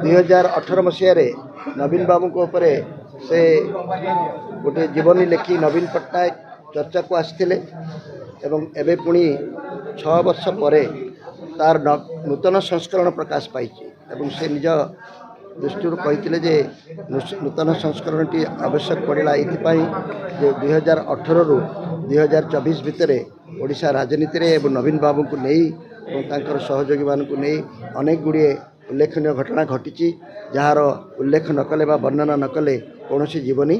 2018 मसीह नवीन बाबू को उपरे से गोटे जीवनी लेखि नवीन पट्टनायक चर्चा को आसते एवं एबे पुणी 6 वर्ष पर तार नूतन संस्करण प्रकाश पाई एवं से निज दृष्टि कही जे नूतन संस्करण टी आवश्यक पड़ा ये 2018 रु 2024 भितर ओडिशा राजनीति रे एवं नवीन बाबू को नहीं सहयोगी मान को नहीं अनेक गुड़े उल्लेखनीय घटना घटी जार उल्लेख न कले वर्णना न कले कौन जीवनी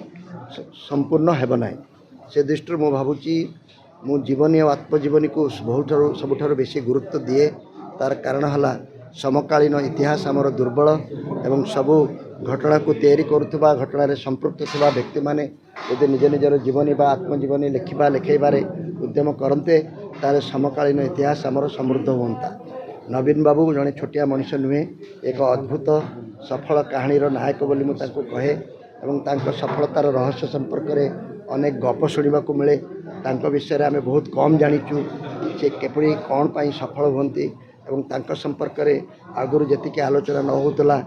संपूर्ण हेब ना से दृष्टि मु भावुची मु जीवनी और आत्मजीवनी को सबुठ बेसी गुरुत्व दिए तार कारण है समकालीन इतिहास आमर दुर्बल एवं सबू घटना को तैयारी करुवा घटन संपृक्त थिबा व्यक्ति माने यदि निज निजर जीवनी बा आत्मजीवनी लिखा लिखेबारे उद्यम करते तार समकालीन इतिहास आमर समृद्ध होता। नवीन बाबू जड़े छोटिया मनीष नुहे एक अद्भुत सफल कहानीर नायक बोली मुझे कहे एवं तांको सफलतार रहस्य संपर्क में अनेक गप शुणा मिले विषय आम बहुत कम जाचु से केपरी कौन पाई सफल होती एवं तांको संपर्क में आगुरी जी आलोचना न होता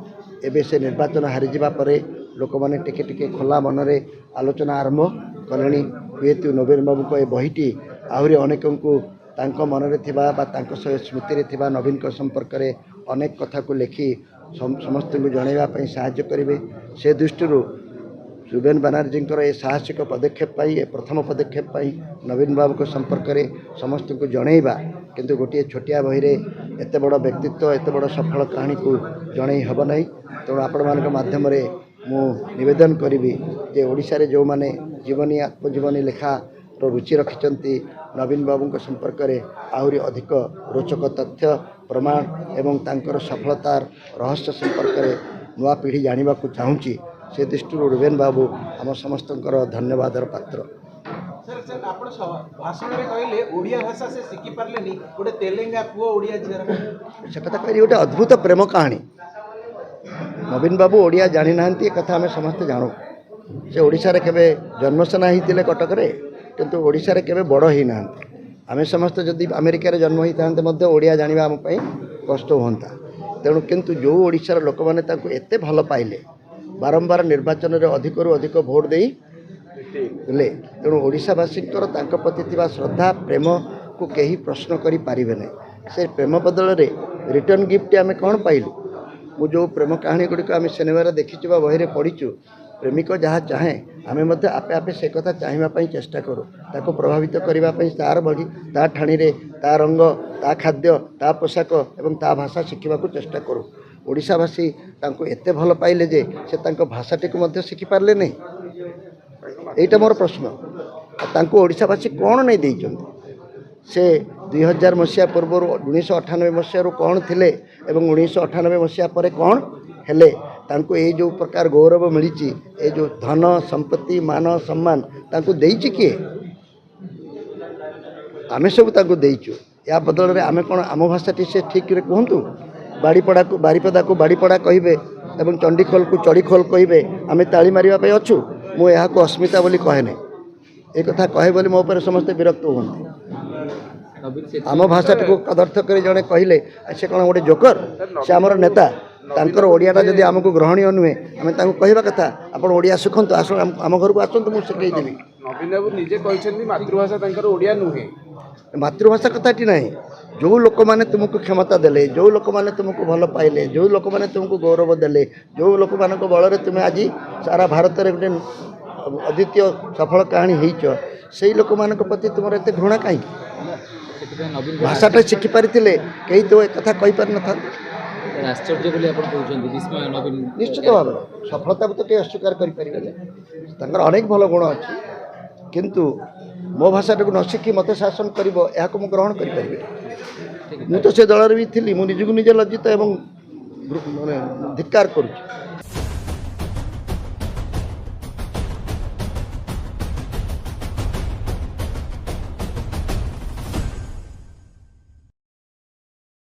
एबे से निर्वाचन हारीजा पर लोक मैंने टिके टिके खोला मनरे आलोचना आरंभ कले हुएतु नवीन बाबू को बहीटी आहरी अनेक को मनरे थिबा बा तांको स्मृति रे थिबा नवीन को संपर्क में अनेक कथा को लिखि समस्त को जनवाई साहाय्य करेंगे से दृष्टि रुबेन बनर्जी ये साहसिक पदक्षेप ये प्रथम पदक्षेप नवीन बाबू को संपर्क में समस्त को जनइबा किंतु गोटे छोटिया बही में एत बड़ व्यक्तित्व एत बड़ सफल कहानी को जन हेब ना तेणु आपण मान माध्यम मु निवेदन करी जे ओडिशा रे जो माने जीवनी आत्मजीवनी लेखा रुचि रखिंट नवीन बाबू को संपर्क में आहरी अधिक रोचक तथ्य प्रमाण एवं तांकर सफलतार रहस्य संपर्क में नुआ पीढ़ी जाना चाहूँगी से दृष्टि रुबेन बाबू आम समस्त धन्यवाद पात्र। से कथा गोटे अद्भुत प्रेम कहानी नवीन बाबू ओडिया जानी ना कथा आम समस्ते जानू से ओडिशा रे केबे जन्मसेना होते कटक किंतु ओडिशा रे केबे बड़ ही ना आम समस्ते जदि अमेरिका रे जन्म होता ओडिया जाना आम कष्ट होता तेणु किंतु जो ओडिशार लोक मैंने एते भल पाइले बारंबार निर्वाचन में अधिक अधिक भोट देले तेणु ओडिशावासी प्रति श्रद्धा प्रेम को कहीं प्रश्न करि पारिबे नै से प्रेम बदल रे रिटर्न गिफ्ट आम कौन पाइलु मु जो प्रेम कहानी गुड़िक आम सिनेमा देखीचु बा बही पढ़ीचु प्रेमिक जहाँ चाहे आम आपे आपे से कथा चाहिए चेष्टा करूँ ताको प्रभावित करने तार बड़ी ता ठाणी ता रंग ता खाद्य ता पोशाक एवं ता भाषा शिखा चेष्टा करूँ ओडिशावासी तांको एते भल पाइले जे से तांको भाषाटी को मध्य शिखि पारले नहीं एटा मोर प्रश्न तांको ओडिशावासी कौन नहीं देइचंती से 2000 मसीहा पूर्व 1998 मसीह कौन थिले एवं 1998 मसीहा पर कौन हेले तांको ये जो प्रकार गौरव मिली ए जो धन संपत्ति मान सम्मान तांको देइछि किए आमे सब तांको देइछु या बदल रे आमे कौन आम भाषाटी से ठीक रे कहंतु बाड़ीपड़ा को बारीपदा को बाड़ीपड़ा कहे एवं चंडीखोल को चढ़ीखोल कहे आम ताली मारे अच्छु मुझे अस्मिता बोली कहे ना एक कथा कहे बोली मो पर समस्ते विरक्त होती आम भाषाटी को कदर्थ कर जड़े कहले से कौन गोटे जोकर से आमर नेता तांकर ओडियाटा जदि आमको ग्रहणीय नुहे आम कहवा कथा आप ओडिया शिखतु आस आम घर को आसतु मुझे शिखेदेवी नवीन बाबू निजे कहते मातृभाषा तांकर ओडिया नुहे मातृभाषा कथाटी ना जो लोक मैंने तुमको क्षमता देले जो लोक मैंने तुमको भल पाइले जो लोक मैंने तुमको गौरव देले जो लोक मान बल तुम्हें आज सारा भारत में गोटे अद्वितीय सफल कहानी होइच से लोक मान प्रति तुम एत घृणा कहीं भाषाटा शिखि पारि कहीं तो एक कथा कही पारि न निश्चित भाव सफलता को तो कहीं अस्वीकार कर अनेक भल गुण अच्छी किंतु मो भाषाटा को न शिखी मत शासन कर ग्रहण करें तो से दल भी थी मुझे निजे लज्जित एवं धिक्कार करुच्ची